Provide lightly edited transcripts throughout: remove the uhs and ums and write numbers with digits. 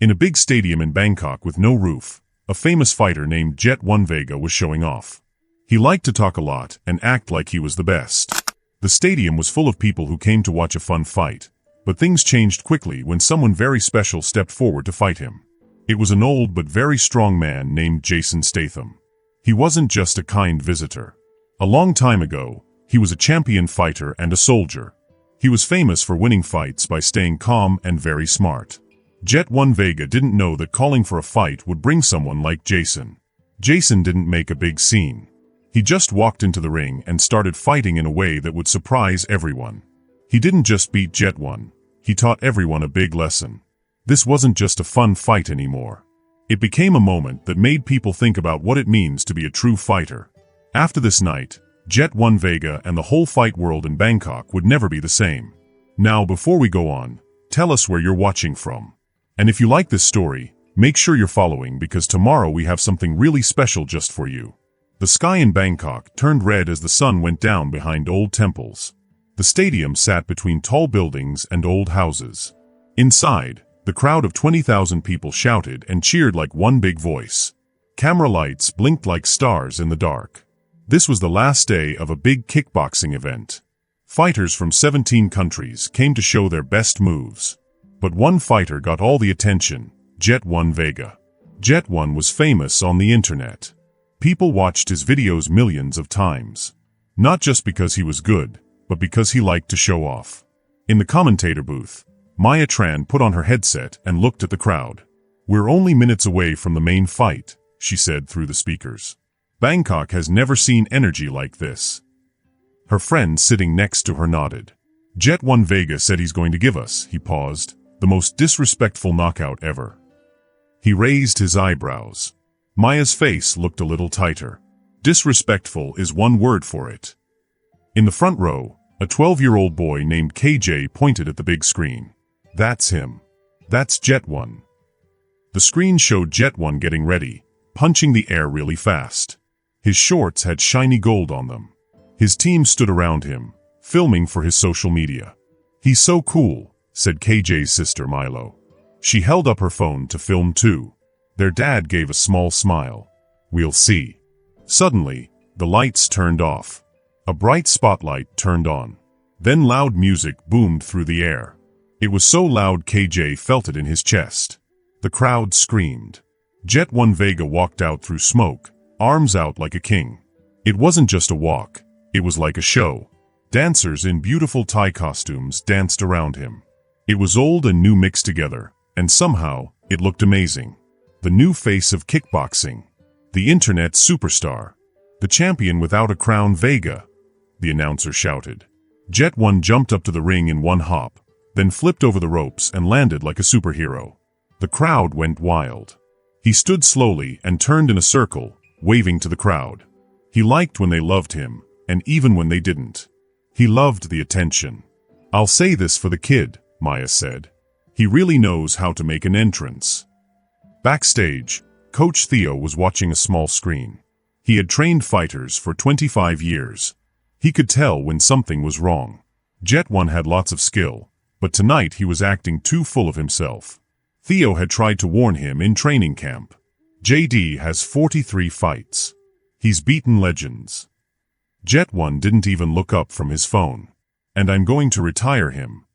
In a big stadium in Bangkok with no roof, a famous fighter named Jet One Vega was showing off. He liked to talk a lot and act like he was the best. The stadium was full of people who came to watch a fun fight, but things changed quickly when someone very special stepped forward to fight him. It was an old but very strong man named Jason Statham. He wasn't just a kind visitor. A long time ago, he was a champion fighter and a soldier. He was famous for winning fights by staying calm and very smart. Jet One Vega didn't know that calling for a fight would bring someone like Jason. Jason didn't make a big scene. He just walked into the ring and started fighting in a way that would surprise everyone. He didn't just beat Jet One, he taught everyone a big lesson. This wasn't just a fun fight anymore. It became a moment that made people think about what it means to be a true fighter. After this night, Jet One Vega and the whole fight world in Bangkok would never be the same. Now, before we go on, tell us where you're watching from. And if you like this story, make sure you're following because tomorrow we have something really special just for you. The sky in Bangkok turned red as the sun went down behind old temples. The stadium sat between tall buildings and old houses. Inside, the crowd of 20,000 people shouted and cheered like one big voice. Camera lights blinked like stars in the dark. This was the last day of a big kickboxing event. Fighters from 17 countries came to show their best moves. But one fighter got all the attention, Jet One Vega. Jet One was famous on the internet. People watched his videos millions of times. Not just because he was good, but because he liked to show off. In the commentator booth, Maya Tran put on her headset and looked at the crowd. "We're only minutes away from the main fight," she said through the speakers. "Bangkok has never seen energy like this." Her friend sitting next to her nodded. "Jet One Vega said he's going to give us," he paused, "the most disrespectful knockout ever." He raised his eyebrows. Maya's face looked a little tighter. Disrespectful is one word for it. In the front row, a 12-year-old boy named KJ pointed at the big screen. "That's him. That's Jet One." The screen showed Jet One getting ready, punching the air really fast. His shorts had shiny gold on them. His team stood around him, filming for his social media. "He's so cool," said KJ's sister Milo. She held up her phone to film too. Their dad gave a small smile. "We'll see." Suddenly, the lights turned off. A bright spotlight turned on. Then loud music boomed through the air. It was so loud KJ felt it in his chest. The crowd screamed. Jet One Vega walked out through smoke, arms out like a king. It wasn't just a walk, it was like a show. Dancers in beautiful Thai costumes danced around him. It was old and new mixed together, and somehow, it looked amazing. The new face of kickboxing. The internet superstar. The champion without a crown Vega, the announcer shouted. Jet One jumped up to the ring in one hop, then flipped over the ropes and landed like a superhero. The crowd went wild. He stood slowly and turned in a circle, waving to the crowd. He liked when they loved him, and even when they didn't. He loved the attention. "I'll say this for the kid," Maya said. "He really knows how to make an entrance." Backstage, Coach Theo was watching a small screen. He had trained fighters for 25 years. He could tell when something was wrong. Jet One had lots of skill, but tonight he was acting too full of himself. Theo had tried to warn him in training camp. JD has 43 fights. He's beaten legends. Jet One didn't even look up from his phone. "And I'm going to retire him."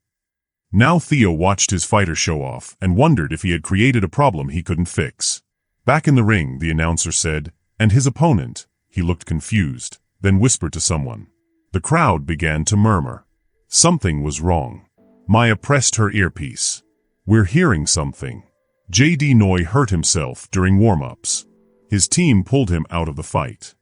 Now Theo watched his fighter show off and wondered if he had created a problem he couldn't fix. Back in the ring, the announcer said, "And his opponent." He looked confused, then whispered to someone. The crowd began to murmur. Something was wrong. Maya pressed her earpiece. "We're hearing something. JD Noy hurt himself during warm-ups. His team pulled him out of the fight."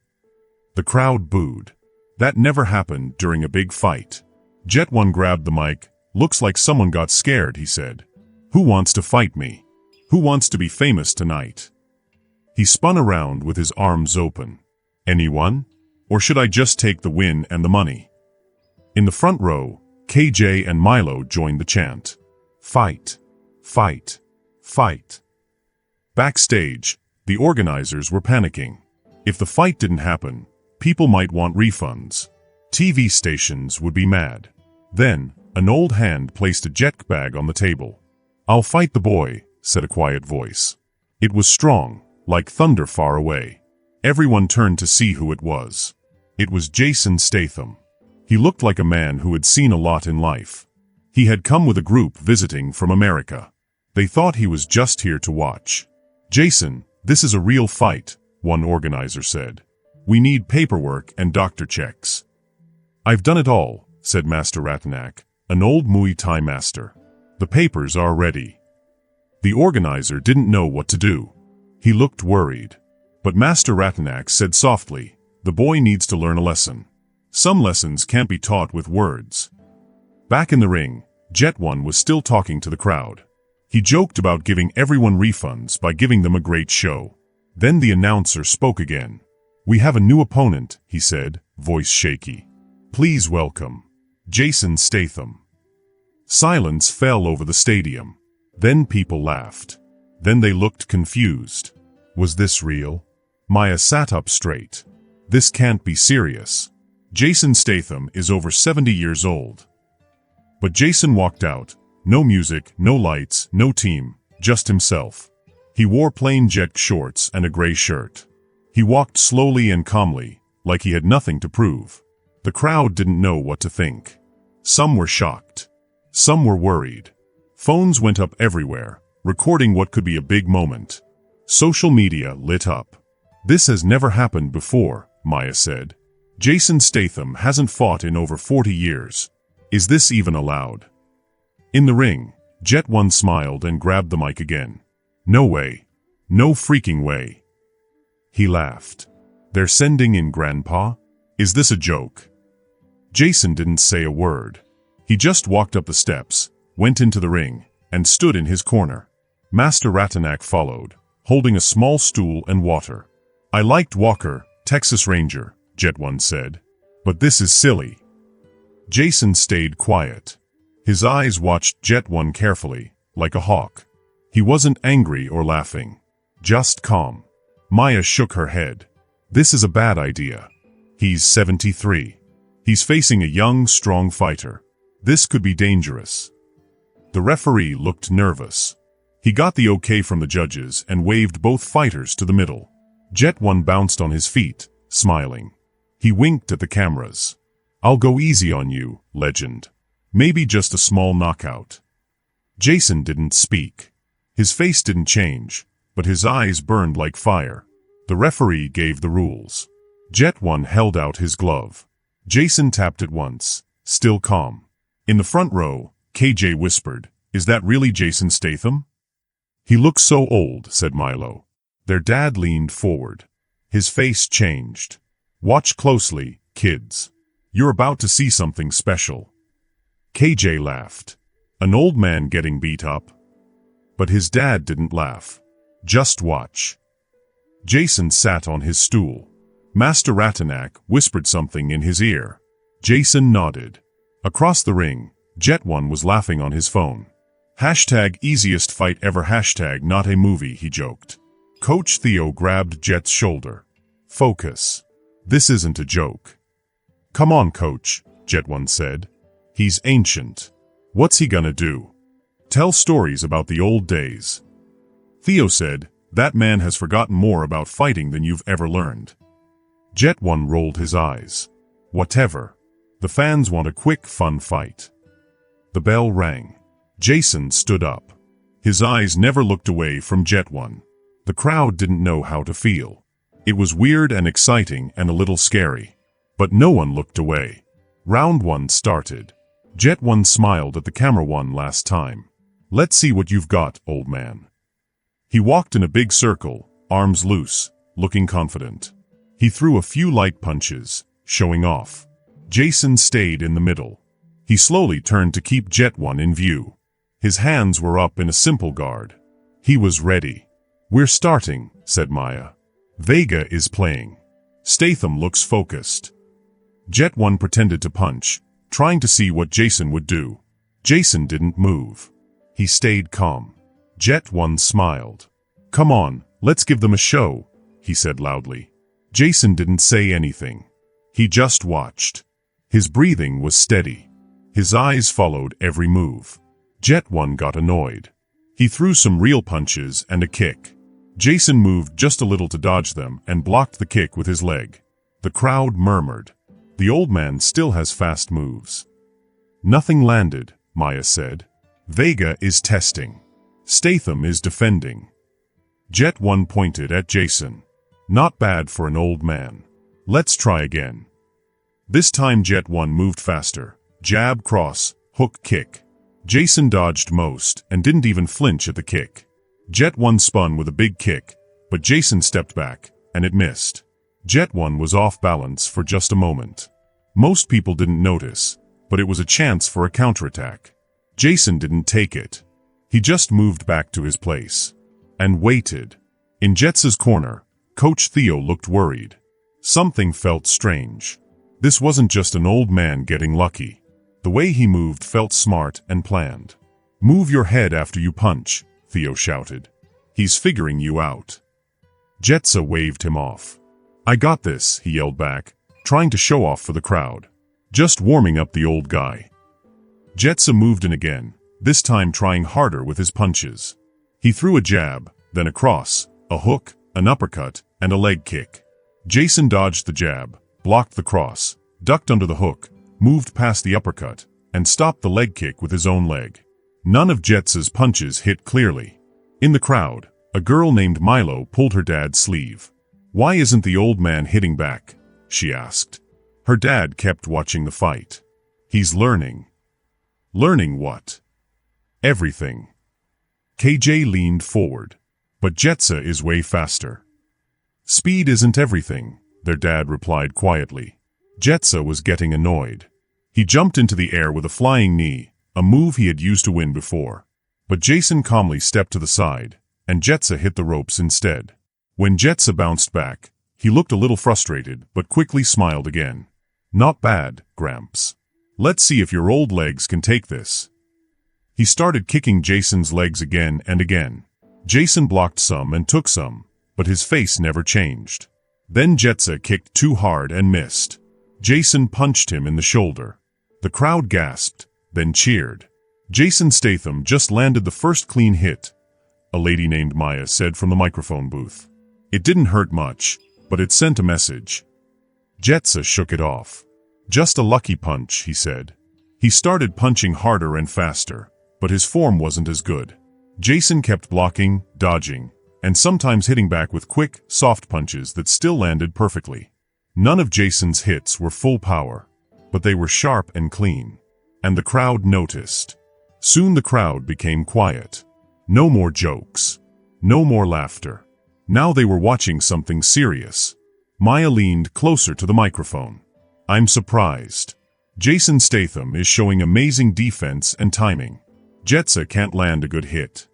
The crowd booed. That never happened during a big fight. Jet One grabbed the mic. "Looks like someone got scared," he said. "Who wants to fight me? Who wants to be famous tonight?" He spun around with his arms open. "Anyone? Or should I just take the win and the money?" In the front row, KJ and Milo joined the chant. "Fight! Fight! Fight!" Backstage, the organizers were panicking. If the fight didn't happen, people might want refunds. TV stations would be mad. Then, an old hand placed a jet bag on the table. "I'll fight the boy," said a quiet voice. It was strong, like thunder far away. Everyone turned to see who it was. It was Jason Statham. He looked like a man who had seen a lot in life. He had come with a group visiting from America. They thought he was just here to watch. "Jason, this is a real fight," one organizer said. "We need paperwork and doctor checks." "I've done it all," said Master Ratanak, an old Muay Thai master. "The papers are ready." The organizer didn't know what to do. He looked worried. But Master Ratanak said softly, "The boy needs to learn a lesson. Some lessons can't be taught with words." Back in the ring, Jet One was still talking to the crowd. He joked about giving everyone refunds by giving them a great show. Then the announcer spoke again. "We have a new opponent," he said, voice shaky. "Please welcome Jason Statham." Silence fell over the stadium. Then people laughed. Then they looked confused. Was this real? Maya sat up straight. This can't be serious. Jason Statham is over 70 years old. But Jason walked out. No music, no lights, no team, just himself. He wore plain jet shorts and a gray shirt. He walked slowly and calmly, like he had nothing to prove. The crowd didn't know what to think. Some were shocked. Some were worried. Phones went up everywhere, recording what could be a big moment. Social media lit up. "This has never happened before," Maya said. "Jason Statham hasn't fought in over 40 years. Is this even allowed?" In the ring, Jet One smiled and grabbed the mic again. "No way. No freaking way." He laughed. "They're sending in Grandpa? Is this a joke?" Jason didn't say a word. He just walked up the steps, went into the ring, and stood in his corner. Master Ratanak followed, holding a small stool and water. "I liked Walker, Texas Ranger," Jet One said. "But this is silly." Jason stayed quiet. His eyes watched Jet One carefully, like a hawk. He wasn't angry or laughing. Just calm. Maya shook her head. "This is a bad idea. He's 73. He's facing a young, strong fighter. This could be dangerous." The referee looked nervous. He got the okay from the judges and waved both fighters to the middle. Jet One bounced on his feet, smiling. He winked at the cameras. "I'll go easy on you, legend. Maybe just a small knockout." Jason didn't speak. His face didn't change, but his eyes burned like fire. The referee gave the rules. Jet One held out his glove. Jason tapped it once, still calm. In the front row, KJ whispered, "Is that really Jason Statham?" "He looks so old," said Milo. Their dad leaned forward. His face changed. "Watch closely, kids. You're about to see something special." KJ laughed. An old man getting beat up? But his dad didn't laugh. "Just watch." Jason sat on his stool. Master Ratanak whispered something in his ear. Jason nodded. Across the ring, Jet One was laughing on his phone. Hashtag easiest fight ever, hashtag not a movie, he joked. Coach Theo grabbed Jet's shoulder. "Focus. This isn't a joke." "Come on, coach," Jet One said. "He's ancient. What's he gonna do? Tell stories about the old days." Theo said, "That man has forgotten more about fighting than you've ever learned." Jet One rolled his eyes. "Whatever. The fans want a quick, fun fight." The bell rang. Jason stood up. His eyes never looked away from Jet One. The crowd didn't know how to feel. It was weird and exciting and a little scary. But no one looked away. Round one started. Jet One smiled at the camera one last time. "Let's see what you've got, old man." He walked in a big circle, arms loose, looking confident. He threw a few light punches, showing off. Jason stayed in the middle. He slowly turned to keep Jet One in view. His hands were up in a simple guard. He was ready. "We're starting," said Maya. "Vega is playing. Statham looks focused." Jet One pretended to punch, trying to see what Jason would do. Jason didn't move. He stayed calm. Jet One smiled. "Come on, let's give them a show," he said loudly. Jason didn't say anything. He just watched. His breathing was steady. His eyes followed every move. Jet One got annoyed. He threw some real punches and a kick. Jason moved just a little to dodge them and blocked the kick with his leg. The crowd murmured. The old man still has fast moves. Nothing landed, Maya said. Vega is testing. Statham is defending. Jet 1 pointed at Jason. Not bad for an old man. Let's try again. This time Jet 1 moved faster. Jab, cross, hook, kick. Jason dodged most and didn't even flinch at the kick. Jet 1 spun with a big kick, but Jason stepped back, and it missed. Jet 1 was off balance for just a moment. Most people didn't notice, but it was a chance for a counterattack. Jason didn't take it. He just moved back to his place. And waited. In Jet's corner, Coach Theo looked worried. Something felt strange. This wasn't just an old man getting lucky. The way he moved felt smart and planned. Move your head after you punch, Theo shouted. He's figuring you out. Jetsa waved him off. I got this, he yelled back, trying to show off for the crowd. Just warming up the old guy. Jetsa moved in again, this time trying harder with his punches. He threw a jab, then a cross, a hook, an uppercut, and a leg kick. Jason dodged the jab, blocked the cross, ducked under the hook, moved past the uppercut, and stopped the leg kick with his own leg. None of Jetsa's punches hit clearly. In the crowd, a girl named Milo pulled her dad's sleeve. Why isn't the old man hitting back? She asked. Her dad kept watching the fight. He's learning. Learning what? Everything. KJ leaned forward. But Jetsa is way faster. Speed isn't everything, their dad replied quietly. Jetsa was getting annoyed. He jumped into the air with a flying knee, a move he had used to win before. But Jason calmly stepped to the side, and Jetsa hit the ropes instead. When Jetsa bounced back, he looked a little frustrated but quickly smiled again. Not bad, Gramps. Let's see if your old legs can take this. He started kicking Jason's legs again and again. Jason blocked some and took some, but his face never changed. Then Jetsa kicked too hard and missed. Jason punched him in the shoulder. The crowd gasped, then cheered. Jason Statham just landed the first clean hit, a lady named Maya said from the microphone booth. It didn't hurt much, but it sent a message. Jetsa shook it off. Just a lucky punch, he said. He started punching harder and faster, but his form wasn't as good. Jason kept blocking, dodging, and sometimes hitting back with quick, soft punches that still landed perfectly. None of Jason's hits were full power, but they were sharp and clean. And the crowd noticed. Soon the crowd became quiet. No more jokes. No more laughter. Now they were watching something serious. Maya leaned closer to the microphone. I'm surprised. Jason Statham is showing amazing defense and timing. Jetsa can't land a good hit.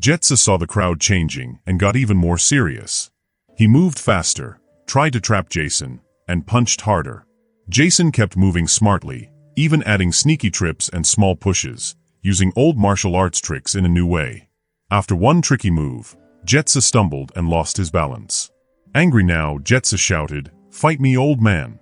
Jetsa saw the crowd changing and got even more serious. He moved faster, tried to trap Jason, and punched harder. Jason kept moving smartly, even adding sneaky trips and small pushes, using old martial arts tricks in a new way. After one tricky move, Jetsa stumbled and lost his balance. Angry now, Jetsa shouted, "Fight me, old man,"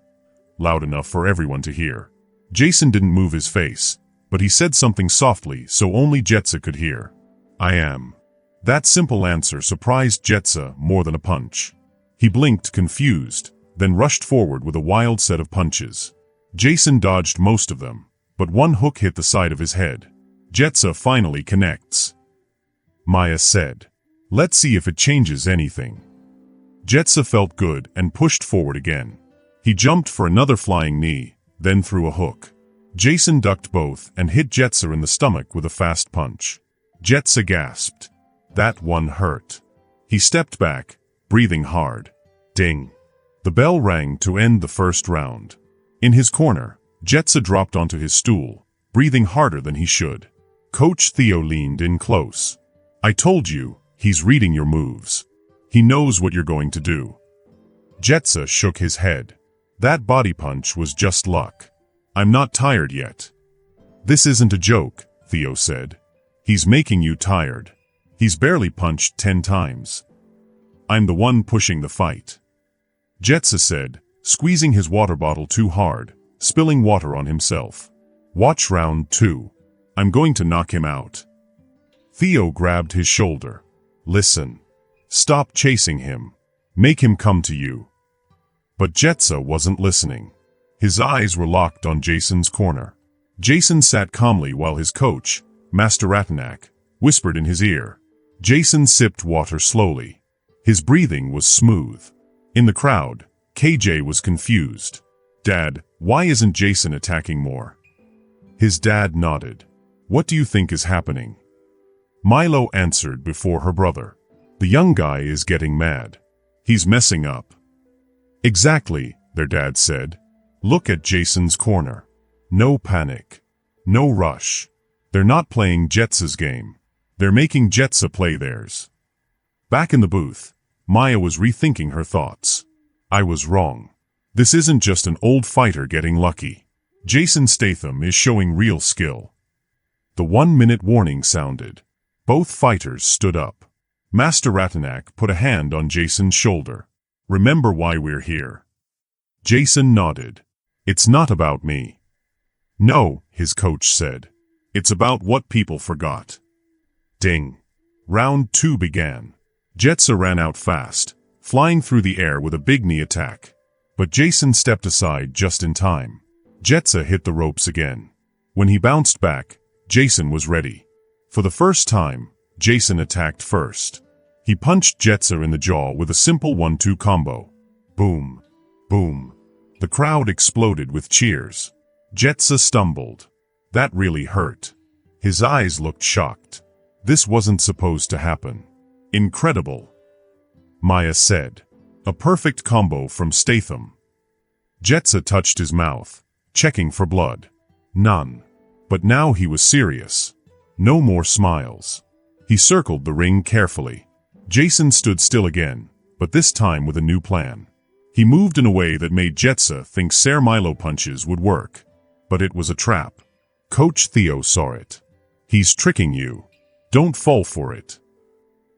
loud enough for everyone to hear. Jason didn't move his face, but he said something softly so only Jetsa could hear. I am. That simple answer surprised Jetsa more than a punch. He blinked confused, then rushed forward with a wild set of punches. Jason dodged most of them, but one hook hit the side of his head. Jetsa finally connects. Maya said, "Let's see if it changes anything." Jetsa felt good and pushed forward again. He jumped for another flying knee, then threw a hook. Jason ducked both and hit Jetsa in the stomach with a fast punch. Jetsa gasped. That one hurt. He stepped back, breathing hard. Ding. The bell rang to end the first round. In his corner, Jetsa dropped onto his stool, breathing harder than he should. Coach Theo leaned in close. I told you, he's reading your moves. He knows what you're going to do. Jetsa shook his head. That body punch was just luck. I'm not tired yet. This isn't a joke, Theo said. He's making you tired. He's barely punched 10 times. I'm the one pushing the fight. Jetsa said, squeezing his water bottle too hard, spilling water on himself. Watch round 2. I'm going to knock him out. Theo grabbed his shoulder. Listen. Stop chasing him. Make him come to you. But Jetsa wasn't listening. His eyes were locked on Jason's corner. Jason sat calmly while his coach, Master Ratanak, whispered in his ear. Jason sipped water slowly. His breathing was smooth. In the crowd, KJ was confused. Dad, why isn't Jason attacking more? His dad nodded. What do you think is happening? Milo answered before her brother. The young guy is getting mad. He's messing up. Exactly, their dad said. Look at Jason's corner. No panic. No rush. They're not playing Jetsa's game. They're making Jetsa play theirs. Back in the booth, Maya was rethinking her thoughts. I was wrong. This isn't just an old fighter getting lucky. Jason Statham is showing real skill. The 1-minute warning sounded. Both fighters stood up. Master Ratanak put a hand on Jason's shoulder. Remember why we're here. Jason nodded. It's not about me. No, his coach said. It's about what people forgot. Ding. Round 2 began. Jetsa ran out fast, flying through the air with a big knee attack. But Jason stepped aside just in time. Jetsa hit the ropes again. When he bounced back, Jason was ready. For the first time, Jason attacked first. He punched Jetsa in the jaw with a simple 1-2 combo. Boom. Boom. The crowd exploded with cheers. Jetsa stumbled. That really hurt. His eyes looked shocked. This wasn't supposed to happen. Incredible. Maya said. A perfect combo from Statham. Jetsa touched his mouth, checking for blood. None. But now he was serious. No more smiles. He circled the ring carefully. Jason stood still again, but this time with a new plan. He moved in a way that made Jetsa think Sir Milo punches would work. But it was a trap. Coach Theo saw it. He's tricking you. Don't fall for it.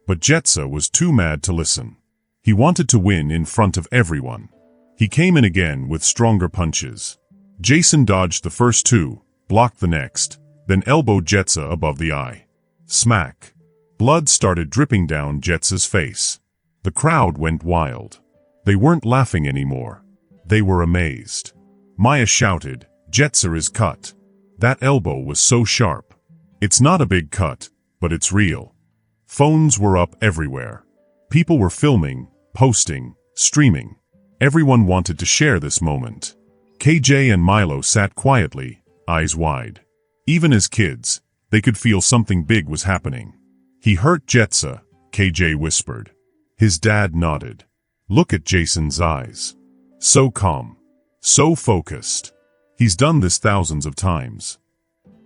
But Jetsa was too mad to listen. He wanted to win in front of everyone. He came in again with stronger punches. Jason dodged the first 2, blocked the next, then elbowed Jetsa above the eye. Smack. Blood started dripping down Jetsa's face. The crowd went wild. They weren't laughing anymore. They were amazed. Maya shouted, Jetsa is cut. That elbow was so sharp. It's not a big cut, but it's real. Phones were up everywhere. People were filming, posting, streaming. Everyone wanted to share this moment. KJ and Milo sat quietly, eyes wide. Even as kids, they could feel something big was happening. He hurt Jetsa, KJ whispered. His dad nodded. Look at Jason's eyes. So calm. So focused. He's done this thousands of times.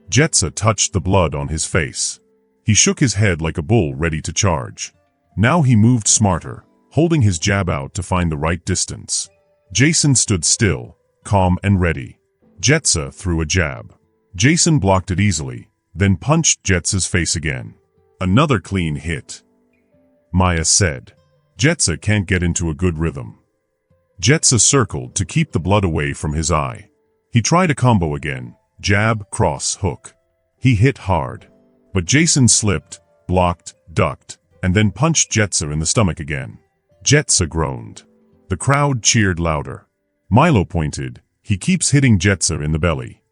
Jetsa touched the blood on his face. He shook his head like a bull ready to charge. Now he moved smarter, holding his jab out to find the right distance. Jason stood still, calm and ready. Jetsa threw a jab. Jason blocked it easily, then punched Jetsa's face again. Another clean hit. Maya said. Jetsa can't get into a good rhythm. Jetsa circled to keep the blood away from his eye. He tried a combo again, jab, cross, hook. He hit hard. But Jason slipped, blocked, ducked, and then punched Jetsa in the stomach again. Jetsa groaned. The crowd cheered louder. Milo pointed, he keeps hitting Jetsa in the belly.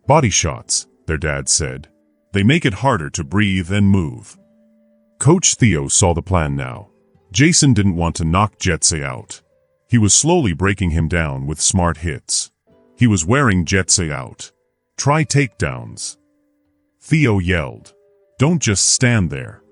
Body shots, their dad said. They make it harder to breathe and move. Coach Theo saw the plan now. Jason didn't want to knock Jetsa out. He was slowly breaking him down with smart hits. He was wearing Jetsa out. Try takedowns. Theo yelled. Don't just stand there.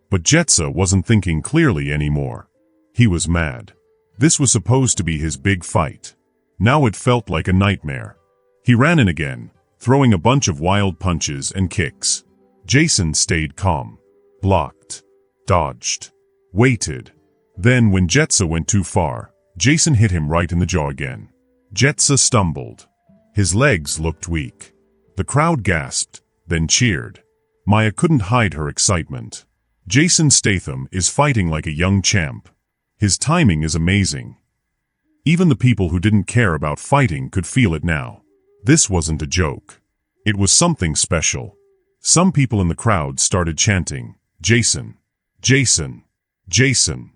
But Jetsa wasn't thinking clearly anymore. He was mad. This was supposed to be his big fight. Now it felt like a nightmare. He ran in again, throwing a bunch of wild punches and kicks. Jason stayed calm. Blocked. Dodged. Waited. Then when Jetsa went too far, Jason hit him right in the jaw again. Jetsa stumbled. His legs looked weak. The crowd gasped, then cheered. Maya couldn't hide her excitement. Jason Statham is fighting like a young champ. His timing is amazing. Even the people who didn't care about fighting could feel it now. This wasn't a joke. It was something special. Some people in the crowd started chanting, "Jason! Jason! Jason!"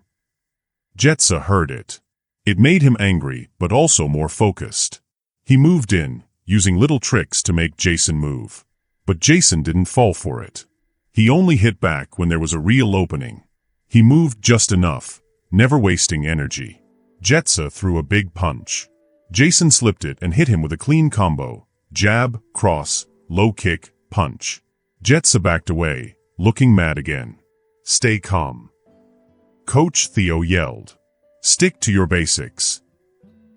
Jetsa heard it. It made him angry, but also more focused. He moved in, using little tricks to make Jason move. But Jason didn't fall for it. He only hit back when there was a real opening. He moved just enough, never wasting energy. Jetsa threw a big punch. Jason slipped it and hit him with a clean combo: jab, cross, low kick, punch. Jetsa backed away, looking mad again. "Stay calm." Coach Theo yelled. "Stick to your basics."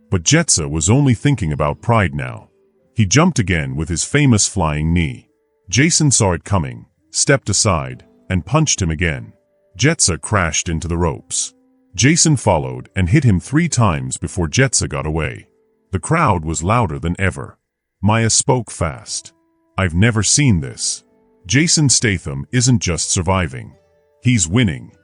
But Jetsa was only thinking about pride now. He jumped again with his famous flying knee. Jason saw it coming, stepped aside, and punched him again. Jetsa crashed into the ropes. Jason followed and hit him 3 times before Jetsa got away. The crowd was louder than ever. Maya spoke fast. "I've never seen this. Jason Statham isn't just surviving. He's winning."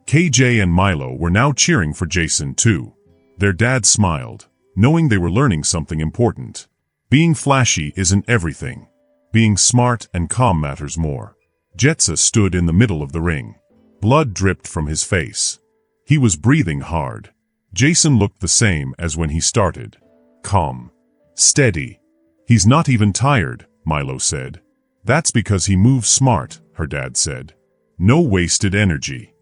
KJ and Milo were now cheering for Jason too. Their dad smiled, knowing they were learning something important. Being flashy isn't everything. Being smart and calm matters more. Jetsa stood in the middle of the ring. Blood dripped from his face. He was breathing hard. Jason looked the same as when he started. Calm. Steady. "He's not even tired," Milo said. "That's because he moves smart," her dad said. "No wasted energy."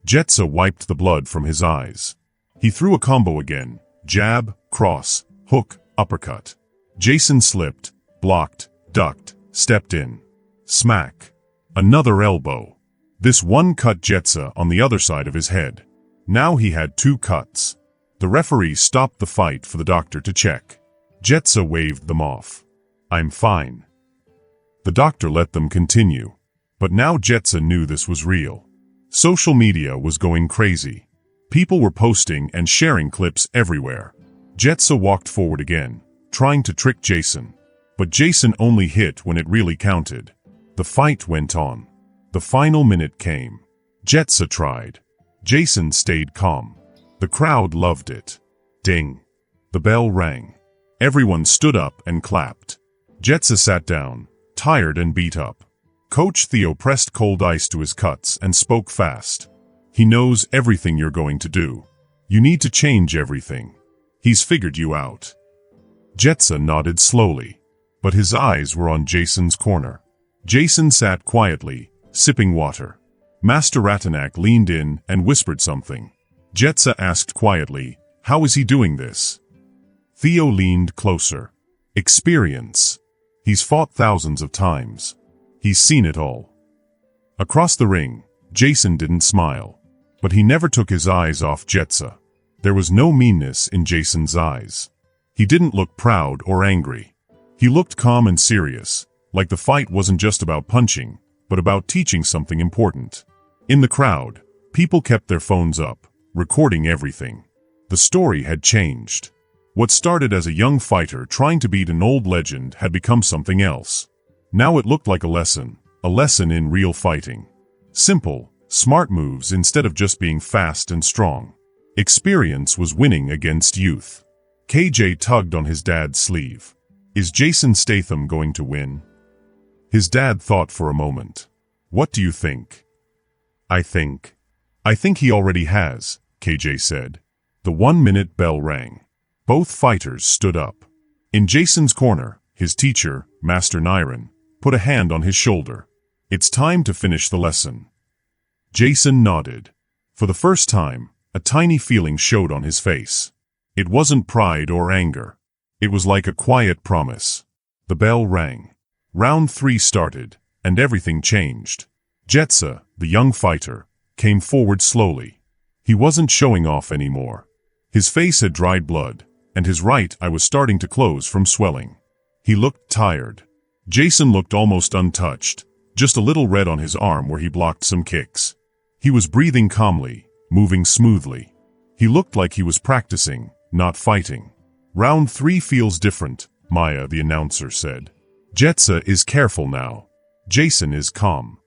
Jetsa wiped the blood from his eyes. He threw a combo again: jab, cross, hook, uppercut. Jason slipped, blocked, ducked, stepped in. Smack. Another elbow. This one cut Jetsa on the other side of his head. Now he had 2 cuts. The referee stopped the fight for the doctor to check. Jetsa waved them off. "I'm fine." The doctor let them continue. But now Jetsa knew this was real. Social media was going crazy. People were posting and sharing clips everywhere. Jetsa walked forward again, trying to trick Jason. But Jason only hit when it really counted. The fight went on. The final minute came. Jetsa tried. Jason stayed calm. The crowd loved it. Ding. The bell rang. Everyone stood up and clapped. Jetsa sat down, tired and beat up. Coach Theo pressed cold ice to his cuts and spoke fast. "He knows everything you're going to do. You need to change everything. He's figured you out." Jetsa nodded slowly, but his eyes were on Jason's corner. Jason sat quietly, sipping water. Master Ratanak leaned in and whispered something. Jetsa asked quietly, "How is he doing this?" Theo leaned closer. "Experience. He's fought thousands of times. He's seen it all." Across the ring, Jason didn't smile. But he never took his eyes off Jetsa. There was no meanness in Jason's eyes. He didn't look proud or angry. He looked calm and serious, like the fight wasn't just about punching, but about teaching something important. In the crowd, people kept their phones up, recording everything. The story had changed. What started as a young fighter trying to beat an old legend had become something else. Now it looked like a lesson in real fighting. Simple, smart moves instead of just being fast and strong. Experience was winning against youth. KJ tugged on his dad's sleeve. "Is Jason Statham going to win?" His dad thought for a moment. "What do you think?" I think he already has," KJ said. The 1-minute bell rang. Both fighters stood up. In Jason's corner, his teacher, Master Niren, put a hand on his shoulder. "It's time to finish the lesson." Jason nodded. For the first time, a tiny feeling showed on his face. It wasn't pride or anger. It was like a quiet promise. The bell rang. Round 3 started, and everything changed. Jetsa, the young fighter, came forward slowly. He wasn't showing off anymore. His face had dried blood, and his right eye was starting to close from swelling. He looked tired. Jason looked almost untouched, just a little red on his arm where he blocked some kicks. He was breathing calmly, moving smoothly. He looked like he was practicing, not fighting. "Round 3 feels different," Maya, the announcer, said. "Jetsa is careful now. Jason is calm."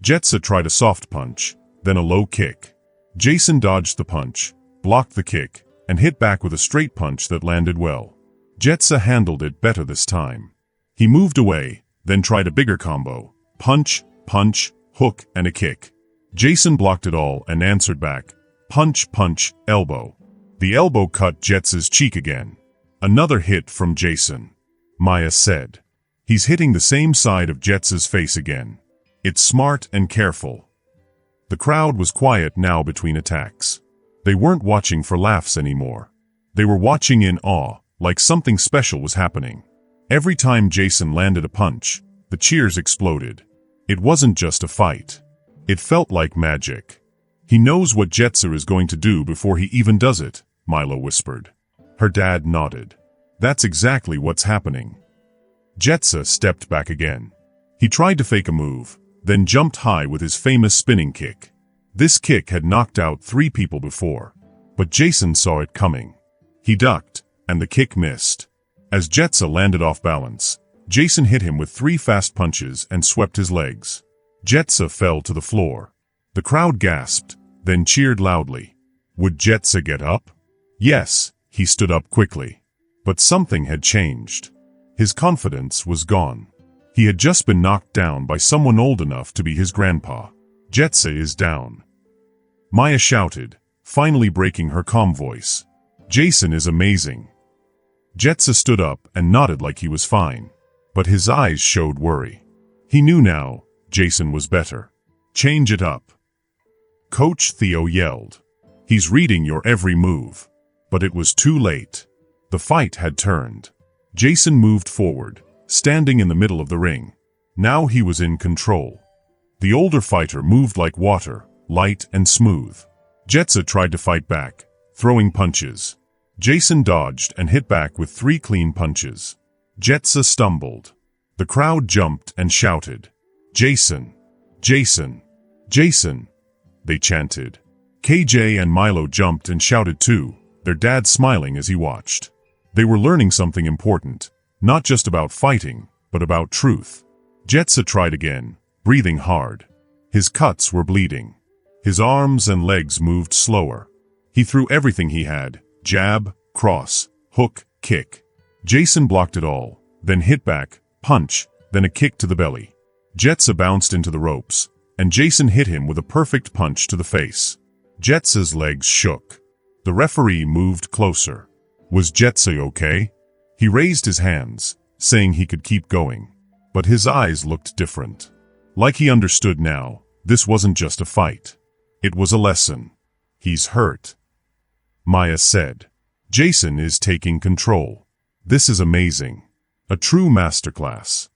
Jetsa tried a soft punch, then a low kick. Jason dodged the punch, blocked the kick, and hit back with a straight punch that landed well. Jetsa handled it better this time. He moved away, then tried a bigger combo. Punch, punch, hook, and a kick. Jason blocked it all and answered back. Punch, punch, elbow. The elbow cut Jets' cheek again. Another hit from Jason. Maya said. He's hitting the same side of Jets' face again. It's smart and careful. The crowd was quiet now between attacks. They weren't watching for laughs anymore. They were watching in awe, like something special was happening. Every time Jason landed a punch, the cheers exploded. It wasn't just a fight. It felt like magic. He knows what Jetsa is going to do before he even does it, Milo whispered. Her dad nodded. That's exactly what's happening. Jetsa stepped back again. He tried to fake a move, then jumped high with his famous spinning kick. This kick had knocked out 3 people before, but Jason saw it coming. He ducked, and the kick missed. As Jetsa landed off balance, Jason hit him with 3 fast punches and swept his legs. Jetsa fell to the floor. The crowd gasped, then cheered loudly. Would Jetsa get up? Yes, he stood up quickly. But something had changed. His confidence was gone. He had just been knocked down by someone old enough to be his grandpa. Jetsa is down. Maya shouted, finally breaking her calm voice. Jason is amazing. Jetsa stood up and nodded like he was fine, but his eyes showed worry. He knew now, Jason was better. Change it up. Coach Theo yelled. He's reading your every move. But it was too late. The fight had turned. Jason moved forward, standing in the middle of the ring. Now he was in control. The older fighter moved like water, light and smooth. Jetsa tried to fight back, throwing punches. Jason dodged and hit back with 3 clean punches. Jetsa stumbled. The crowd jumped and shouted. Jason! Jason! Jason! They chanted. KJ and Milo jumped and shouted too, their dad smiling as he watched. They were learning something important, not just about fighting, but about truth. Jetsa tried again, breathing hard. His cuts were bleeding. His arms and legs moved slower. He threw everything he had, jab, cross, hook, kick. Jason blocked it all, then hit back, punch, then a kick to the belly. Jetsa bounced into the ropes, and Jason hit him with a perfect punch to the face. Jetsa's legs shook. The referee moved closer. Was Jetsa okay? He raised his hands, saying he could keep going. But his eyes looked different. Like he understood now, this wasn't just a fight. It was a lesson. He's hurt. Maya said. Jason is taking control. This is amazing. A true masterclass.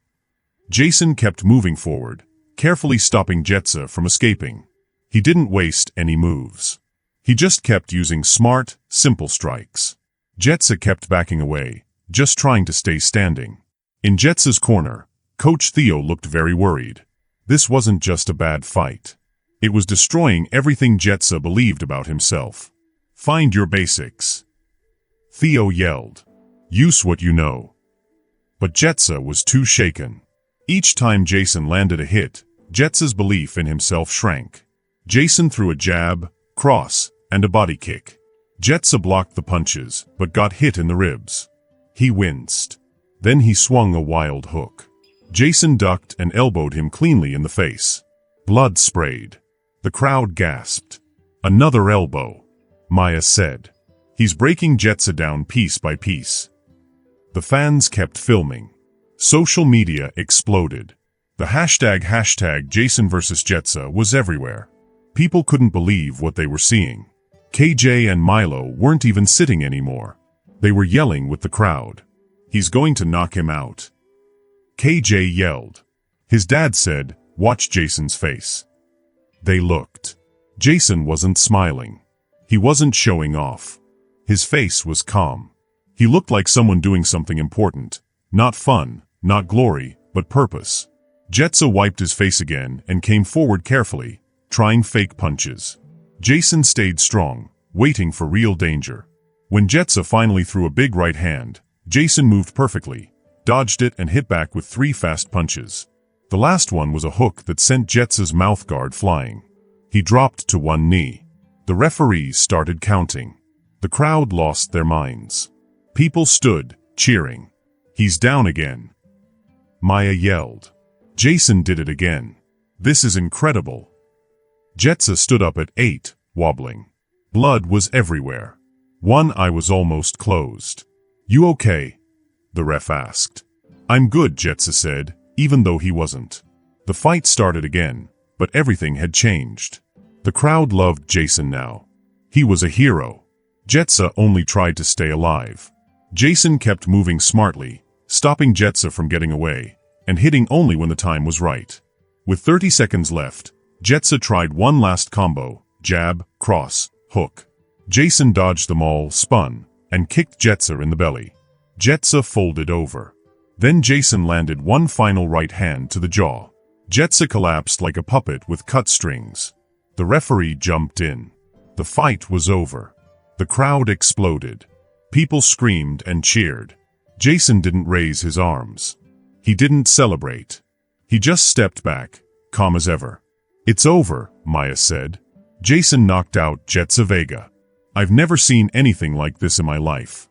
Jason kept moving forward, carefully stopping Jetsa from escaping. He didn't waste any moves. He just kept using smart, simple strikes. Jetsa kept backing away, just trying to stay standing. In Jetsa's corner, Coach Theo looked very worried. This wasn't just a bad fight. It was destroying everything Jetsa believed about himself. Find your basics. Theo yelled. Use what you know. But Jetsa was too shaken. Each time Jason landed a hit, Jetsa's belief in himself shrank. Jason threw a jab, cross, and a body kick. Jetsa blocked the punches, but got hit in the ribs. He winced. Then he swung a wild hook. Jason ducked and elbowed him cleanly in the face. Blood sprayed. The crowd gasped. Another elbow. Maya said. He's breaking Jetsa down piece by piece. The fans kept filming. Social media exploded. The hashtag Jason vs Jetsa was everywhere. People couldn't believe what they were seeing. KJ and Milo weren't even sitting anymore. They were yelling with the crowd. He's going to knock him out. KJ yelled. His dad said, watch Jason's face. They looked. Jason wasn't smiling. He wasn't showing off. His face was calm. He looked like someone doing something important. Not fun, not glory, but purpose. Jetsa wiped his face again and came forward carefully, trying fake punches. Jason stayed strong, waiting for real danger. When Jetsa finally threw a big right hand, Jason moved perfectly, dodged it and hit back with 3 fast punches. The last one was a hook that sent Jetsa's mouthguard flying. He dropped to one knee. The referees started counting. The crowd lost their minds. People stood, cheering. He's down again. Maya yelled. Jason did it again. This is incredible. Jetsa stood up at 8, wobbling. Blood was everywhere. One eye was almost closed. You okay? The ref asked. I'm good, Jetsa said, even though he wasn't. The fight started again, but everything had changed. The crowd loved Jason now. He was a hero. Jetsa only tried to stay alive. Jason kept moving smartly, stopping Jetsa from getting away, and hitting only when the time was right. With 30 seconds left, Jetsa tried one last combo: jab, cross, hook. Jason dodged them all, spun, and kicked Jetsa in the belly. Jetsa folded over. Then Jason landed one final right hand to the jaw. Jetsa collapsed like a puppet with cut strings. The referee jumped in. The fight was over. The crowd exploded. People screamed and cheered. Jason didn't raise his arms. He didn't celebrate. He just stepped back, calm as ever. It's over, Maya said. Jason knocked out Jetsa Vega. I've never seen anything like this in my life.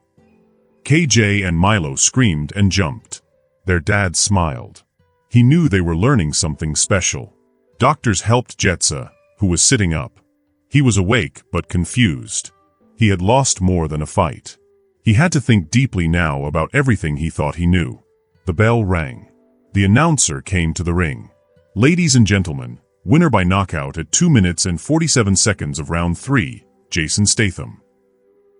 KJ and Milo screamed and jumped. Their dad smiled. He knew they were learning something special. Doctors helped Jetsa, who was sitting up. He was awake but confused. He had lost more than a fight. He had to think deeply now about everything he thought he knew. The bell rang. The announcer came to the ring. Ladies and gentlemen, winner by knockout at 2 minutes and 47 seconds of round 3, Jason Statham.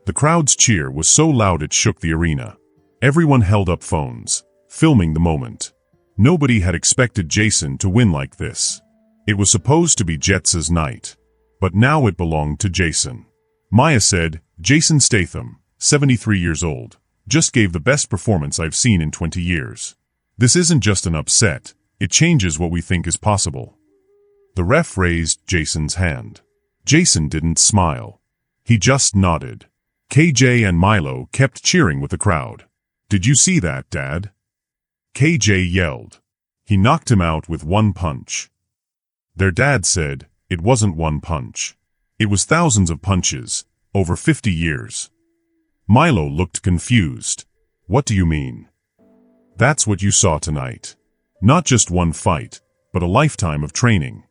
The crowd's cheer was so loud it shook the arena. Everyone held up phones, filming the moment. Nobody had expected Jason to win like this. It was supposed to be Jetsa's night. But now it belonged to Jason. Maya said, Jason Statham, 73 years old, just gave the best performance I've seen in 20 years. This isn't just an upset, it changes what we think is possible. The ref raised Jason's hand. Jason didn't smile. He just nodded. KJ and Milo kept cheering with the crowd. Did you see that, Dad? KJ yelled. He knocked him out with one punch. Their dad said, it wasn't one punch. It was thousands of punches, over 50 years. Milo looked confused. What do you mean? That's what you saw tonight. Not just one fight, but a lifetime of training.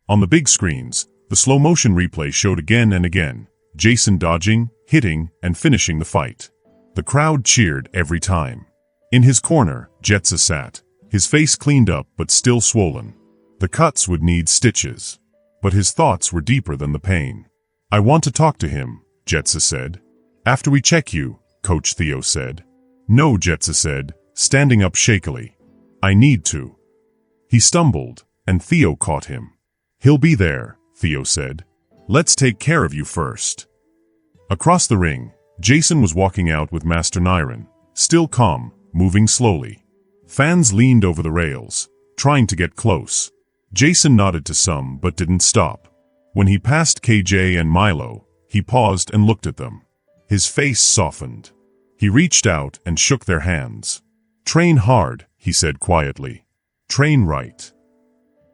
On the big screens, the slow-motion replay showed again and again, Jason dodging, hitting, and finishing the fight. The crowd cheered every time. In his corner, Jetsa sat, his face cleaned up but still swollen. The cuts would need stitches. But his thoughts were deeper than the pain. I want to talk to him, Jetsa said. After we check you, Coach Theo said. No, Jetsa said, standing up shakily. I need to. He stumbled, and Theo caught him. He'll be there, Theo said. Let's take care of you first. Across the ring, Jason was walking out with Master Niren, still calm, moving slowly. Fans leaned over the rails, trying to get close. Jason nodded to some but didn't stop. When he passed KJ and Milo, he paused and looked at them. His face softened. He reached out and shook their hands. Train hard, he said quietly. Train right.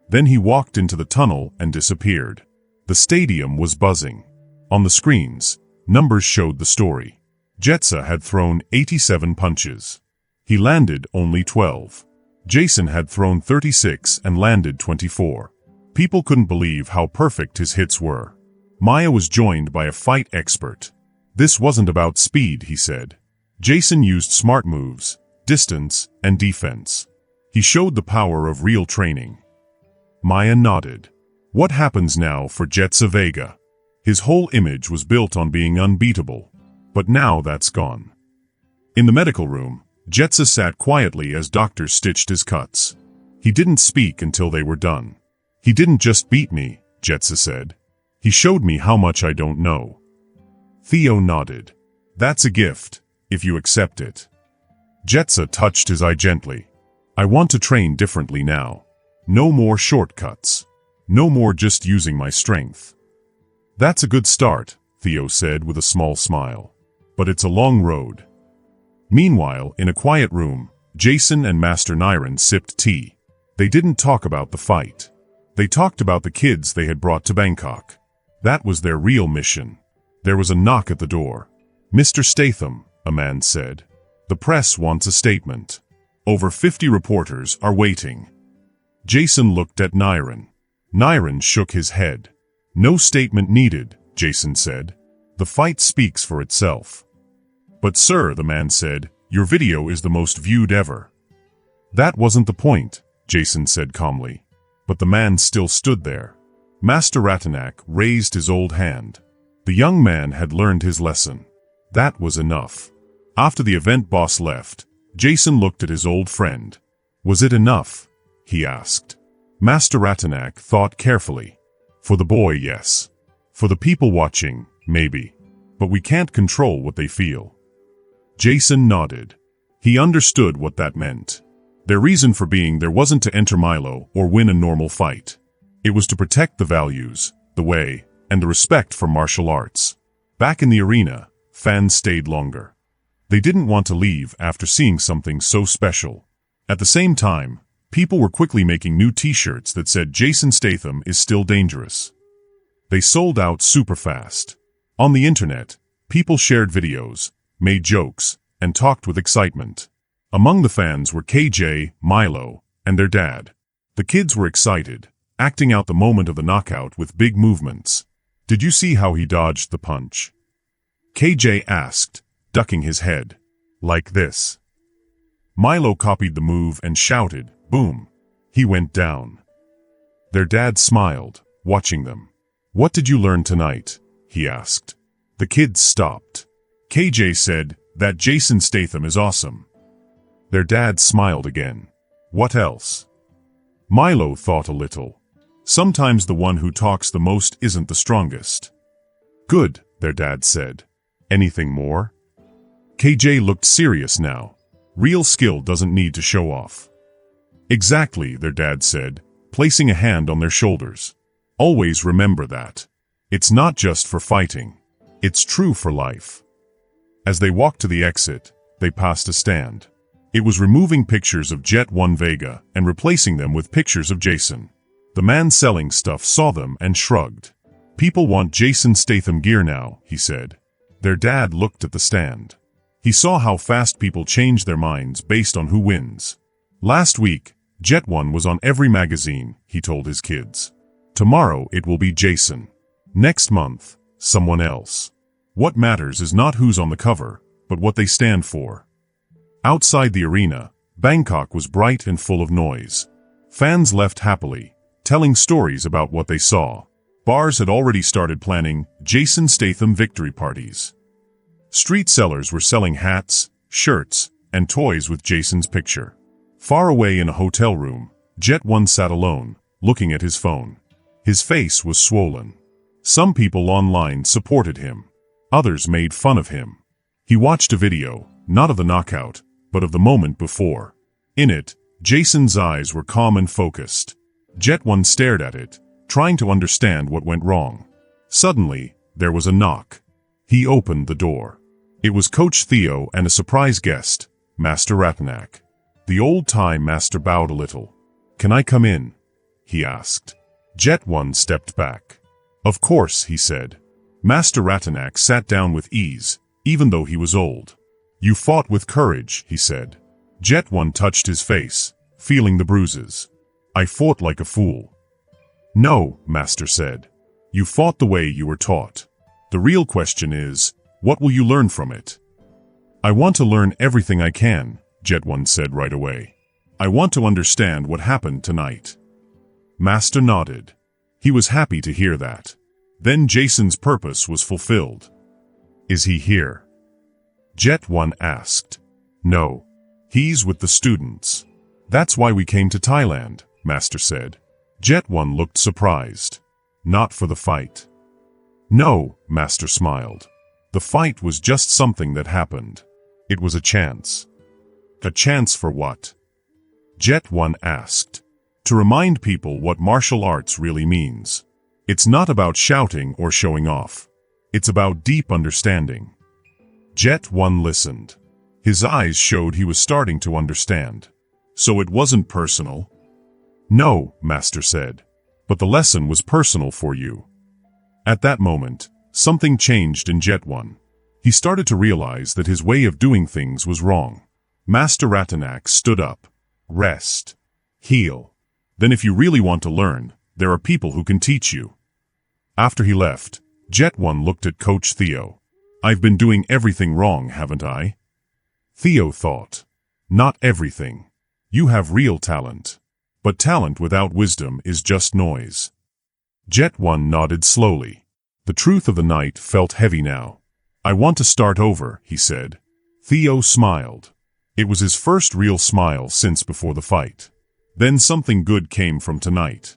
Then he walked into the tunnel and disappeared. The stadium was buzzing. On the screens, numbers showed the story. Jetsa had thrown 87 punches. He landed only 12. Jason had thrown 36 and landed 24. People couldn't believe how perfect his hits were. Maya was joined by a fight expert. This wasn't about speed, he said. Jason used smart moves, distance, and defense. He showed the power of real training. Maya nodded. What happens now for Jetsa Vega? His whole image was built on being unbeatable. But now that's gone. In the medical room, Jetsa sat quietly as doctors stitched his cuts. He didn't speak until they were done. He didn't just beat me, Jetsa said. He showed me how much I don't know. Theo nodded. That's a gift, if you accept it. Jetsa touched his eye gently. I want to train differently now. No more shortcuts. No more just using my strength. That's a good start, Theo said with a small smile. But it's a long road. Meanwhile, in a quiet room, Jason and Master Niren sipped tea. They didn't talk about the fight. They talked about the kids they had brought to Bangkok. That was their real mission. There was a knock at the door. Mr. Statham, a man said. The press wants a statement. Over 50 reporters are waiting. Jason looked at Niren. Niren shook his head. No statement needed, Jason said. The fight speaks for itself. But sir, the man said, your video is the most viewed ever. That wasn't the point, Jason said calmly. But the man still stood there. Master Ratanak raised his old hand. The young man had learned his lesson. That was enough. After the event boss left, Jason looked at his old friend. Was it enough? He asked. Master Ratanak thought carefully. For the boy, yes. For the people watching, maybe. But we can't control what they feel. Jason nodded. He understood what that meant. Their reason for being there wasn't to enter Milo or win a normal fight. It was to protect the values, the way, and the respect for martial arts. Back in the arena, fans stayed longer. They didn't want to leave after seeing something so special. At the same time, people were quickly making new t-shirts that said Jason Statham is still dangerous. They sold out super fast. On the internet, people shared videos, made jokes, and talked with excitement. Among the fans were KJ, Milo, and their dad. The kids were excited, acting out the moment of the knockout with big movements. Did you see how he dodged the punch? KJ asked, ducking his head. Like this. Milo copied the move and shouted, boom. He went down. Their dad smiled, watching them. What did you learn tonight? He asked. The kids stopped. KJ said, that Jason Statham is awesome. Their dad smiled again. What else? Milo thought a little. Sometimes the one who talks the most isn't the strongest. Good, their dad said. Anything more? KJ looked serious now. Real skill doesn't need to show off. Exactly, their dad said, placing a hand on their shoulders. Always remember that. It's not just for fighting. It's true for life. As they walked to the exit, they passed a stand. It was removing pictures of Jet 1 Vega and replacing them with pictures of Jason. The man selling stuff saw them and shrugged. People want Jason Statham gear now, he said. Their dad looked at the stand. He saw how fast people change their minds based on who wins. Last week, Jet 1 was on every magazine, he told his kids. Tomorrow it will be Jason. Next month, someone else. What matters is not who's on the cover, but what they stand for. Outside the arena, Bangkok was bright and full of noise. Fans left happily, telling stories about what they saw. Bars had already started planning Jason Statham victory parties. Street sellers were selling hats, shirts, and toys with Jason's picture. Far away in a hotel room, Jet 1 sat alone, looking at his phone. His face was swollen. Some people online supported him. Others made fun of him. He watched a video, not of the knockout, but of the moment before. In it, Jason's eyes were calm and focused. Jet 1 stared at it, trying to understand what went wrong. Suddenly, there was a knock. He opened the door. It was Coach Theo and a surprise guest, Master Ratanak. The old-time master bowed a little. Can I come in? He asked. Jet 1 stepped back. Of course, he said. Master Ratanak sat down with ease, even though he was old. You fought with courage, he said. Jet 1 touched his face, feeling the bruises. I fought like a fool. No, Master said. You fought the way you were taught. The real question is, what will you learn from it? I want to learn everything I can, Jet 1 said right away. I want to understand what happened tonight. Master nodded. He was happy to hear that. Then Jason's purpose was fulfilled. Is he here? Jet 1 asked. No. He's with the students. That's why we came to Thailand, Master said. Jet 1 looked surprised. Not for the fight. No, Master smiled. The fight was just something that happened. It was a chance. A chance for what? Jet 1 asked. To remind people what martial arts really means. It's not about shouting or showing off. It's about deep understanding. Jet 1 listened. His eyes showed he was starting to understand. So it wasn't personal? No, Master said. But the lesson was personal for you. At that moment, something changed in Jet 1. He started to realize that his way of doing things was wrong. Master Ratanak stood up. Rest. Heal. Then if you really want to learn, there are people who can teach you. After he left, Jet 1 looked at Coach Theo. I've been doing everything wrong, haven't I? Theo thought. Not everything. You have real talent. But talent without wisdom is just noise. Jet 1 nodded slowly. The truth of the night felt heavy now. I want to start over, he said. Theo smiled. It was his first real smile since before the fight. Then something good came from tonight.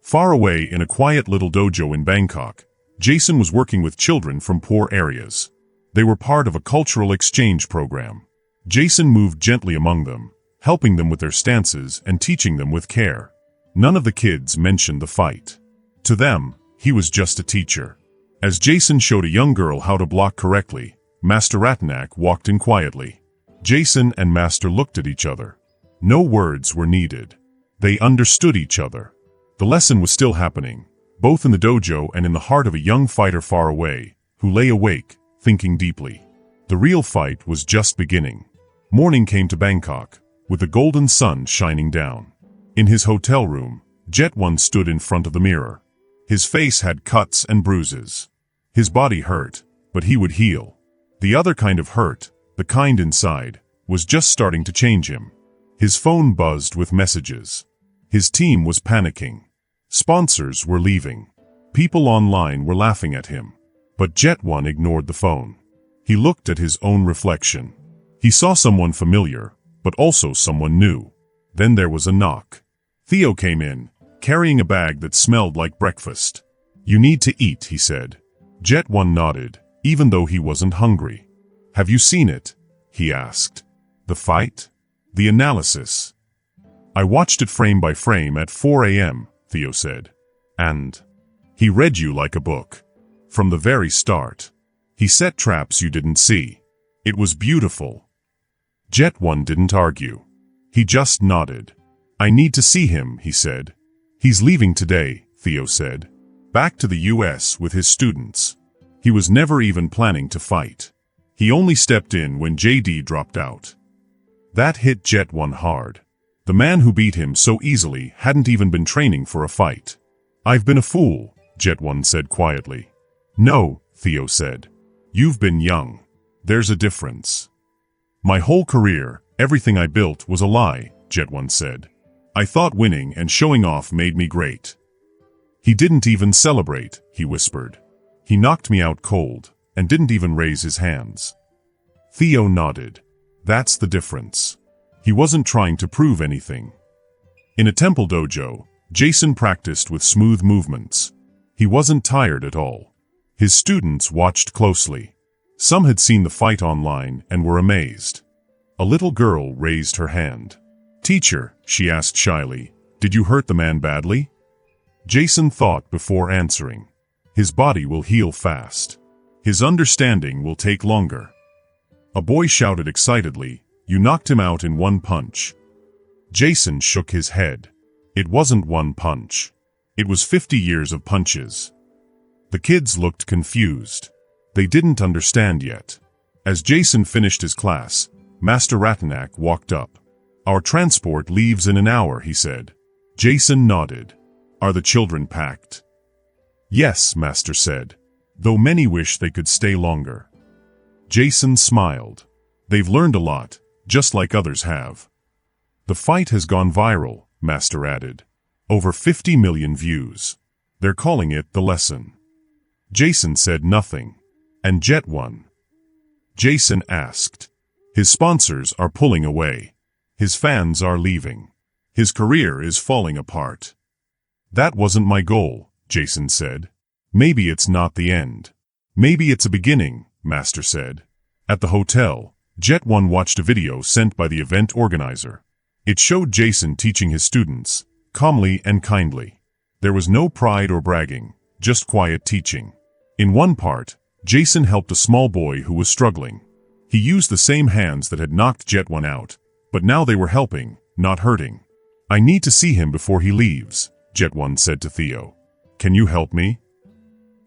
Far away in a quiet little dojo in Bangkok, Jason was working with children from poor areas. They were part of a cultural exchange program. Jason moved gently among them, helping them with their stances and teaching them with care. None of the kids mentioned the fight. To them, he was just a teacher. As Jason showed a young girl how to block correctly, Master Ratanak walked in quietly. Jason and Master looked at each other. No words were needed. They understood each other. The lesson was still happening, both in the dojo and in the heart of a young fighter far away, who lay awake, thinking deeply. The real fight was just beginning. Morning came to Bangkok, with the golden sun shining down. In his hotel room, Jet 1 stood in front of the mirror. His face had cuts and bruises. His body hurt, but he would heal. The other kind of hurt, the kind inside, was just starting to change him. His phone buzzed with messages. His team was panicking. Sponsors were leaving. People online were laughing at him. But Jet 1 ignored the phone. He looked at his own reflection. He saw someone familiar, but also someone new. Then there was a knock. Theo came in, carrying a bag that smelled like breakfast. You need to eat, he said. Jet 1 nodded, even though he wasn't hungry. Have you seen it? He asked. The fight? The analysis? I watched it frame by frame at 4 a.m., Theo said. And he read you like a book. From the very start. He set traps you didn't see. It was beautiful. Jet 1 didn't argue. He just nodded. I need to see him, he said. He's leaving today, Theo said. Back to the US with his students. He was never even planning to fight. He only stepped in when JD dropped out. That hit Jet 1 hard. The man who beat him so easily hadn't even been training for a fight. I've been a fool, Jet 1 said quietly. No, Theo said. You've been young. There's a difference. My whole career, everything I built was a lie, Jet 1 said. I thought winning and showing off made me great. He didn't even celebrate, he whispered. He knocked me out cold, and didn't even raise his hands. Theo nodded. That's the difference. He wasn't trying to prove anything. In a temple dojo, Jason practiced with smooth movements. He wasn't tired at all. His students watched closely. Some had seen the fight online and were amazed. A little girl raised her hand. Teacher, she asked shyly, did you hurt the man badly? Jason thought before answering. His body will heal fast. His understanding will take longer. A boy shouted excitedly, you knocked him out in one punch. Jason shook his head. It wasn't one punch. It was 50 years of punches. The kids looked confused. They didn't understand yet. As Jason finished his class, Master Ratanak walked up. Our transport leaves in an hour, he said. Jason nodded. Are the children packed? Yes, Master said, though many wish they could stay longer. Jason smiled. They've learned a lot, just like others have. The fight has gone viral, Master added. Over 50 million views. They're calling it the lesson. Jason said nothing. And Jet 1? Jason asked. His sponsors are pulling away. His fans are leaving. His career is falling apart. That wasn't my goal, Jason said. Maybe it's not the end. Maybe it's a beginning, Master said. At the hotel, Jet 1 watched a video sent by the event organizer. It showed Jason teaching his students, calmly and kindly. There was no pride or bragging, just quiet teaching. In one part, Jason helped a small boy who was struggling. He used the same hands that had knocked Jet 1 out, but now they were helping, not hurting. I need to see him before he leaves, Jet 1 said to Theo. Can you help me?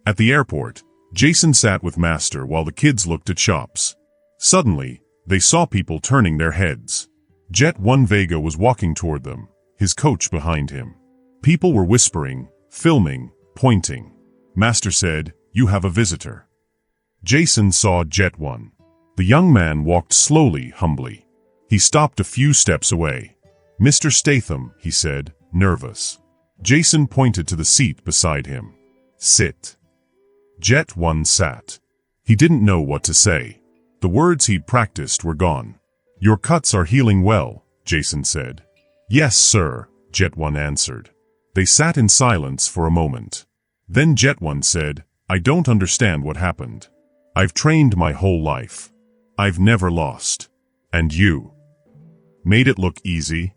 At the airport, Jason sat with Master while the kids looked at shops. Suddenly, They saw people turning their heads. Jet 1 Vega was walking toward them, his coach behind him. People were whispering, filming, pointing. Master said, "You have a visitor." Jason saw Jet 1. The young man walked slowly, humbly. He stopped a few steps away. "Mr. Statham," he said, nervous. Jason pointed to the seat beside him. "Sit." Jet 1 sat. He didn't know what to say. The words he'd practiced were gone. "Your cuts are healing well," Jason said. "Yes, sir," Jet 1 answered. They sat in silence for a moment. Then Jet 1 said, "I don't understand what happened. I've trained my whole life. I've never lost. And you made it look easy?"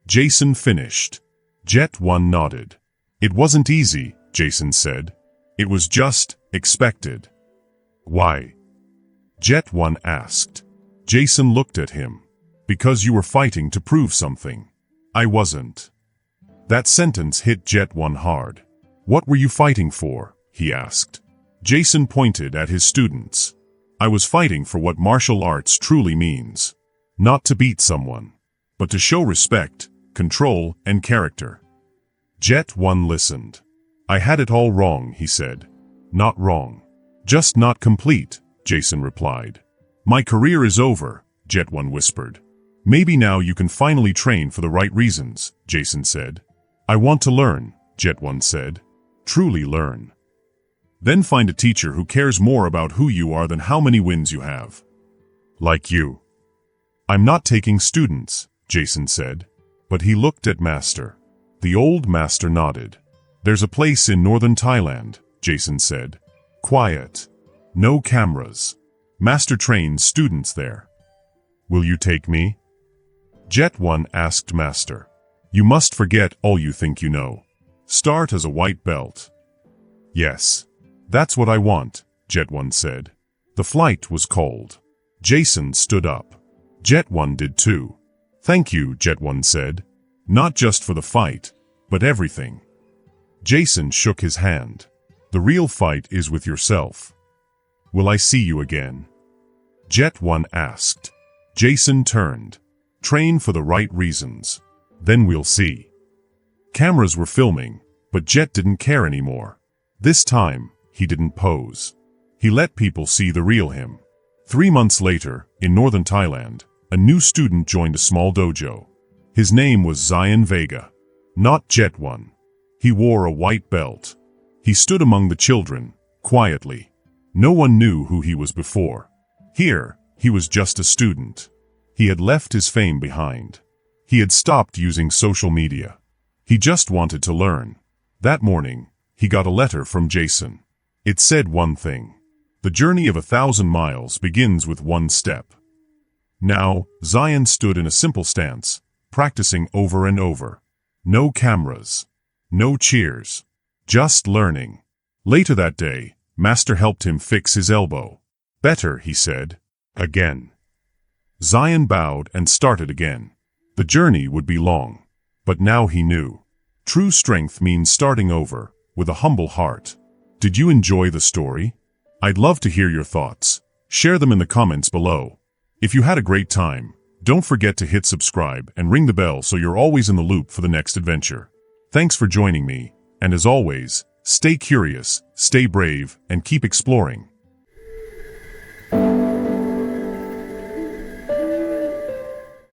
Jason finished. Jet 1 nodded. "It wasn't easy," Jason said. "It was just expected." "Why?" Jet 1 asked. Jason looked at him. "Because you were fighting to prove something. I wasn't." That sentence hit Jet 1 hard. "What were you fighting for?" he asked. Jason pointed at his students. "I was fighting for what martial arts truly means. Not to beat someone, but to show respect, control, and character." Jet 1 listened. "I had it all wrong," he said. "Not wrong. Just not complete," Jason replied. "My career is over," Jet 1 whispered. "Maybe now you can finally train for the right reasons," Jason said. "I want to learn," Jet 1 said. "Truly learn. Then find a teacher who cares more about who you are than how many wins you have. Like you." "I'm not taking students," Jason said. But he looked at Master. The old master nodded. "There's a place in northern Thailand," Jason said. "Quiet. No cameras. Master trains students there. Will you take me?" Jet 1 asked Master. "You must forget all you think you know. Start as a white belt." "Yes. That's what I want," Jet 1 said. The flight was cold. Jason stood up. Jet 1 did too. "Thank you," Jet 1 said. "Not just for the fight, but everything." Jason shook his hand. "The real fight is with yourself. Will I see you again?" Jet 1 asked. Jason turned. "Train for the right reasons. Then we'll see." Cameras were filming, but Jet didn't care anymore. This time, he didn't pose. He let people see the real him. 3 months later, in northern Thailand, a new student joined a small dojo. His name was Zion Vega. Not Jet 1. He wore a white belt. He stood among the children, quietly. No one knew who he was before. Here, he was just a student. He had left his fame behind. He had stopped using social media. He just wanted to learn. That morning, he got a letter from Jason. It said one thing. The journey of 1,000 miles begins with one step. Now, Zion stood in a simple stance, practicing over and over. No cameras. No cheers. Just learning. Later that day, Master helped him fix his elbow. "Better," he said. "Again." Zion bowed and started again. The journey would be long. But now he knew. True strength means starting over, with a humble heart. Did you enjoy the story? I'd love to hear your thoughts. Share them in the comments below. If you had a great time, don't forget to hit subscribe and ring the bell so you're always in the loop for the next adventure. Thanks for joining me, and as always, stay curious, stay brave, and keep exploring.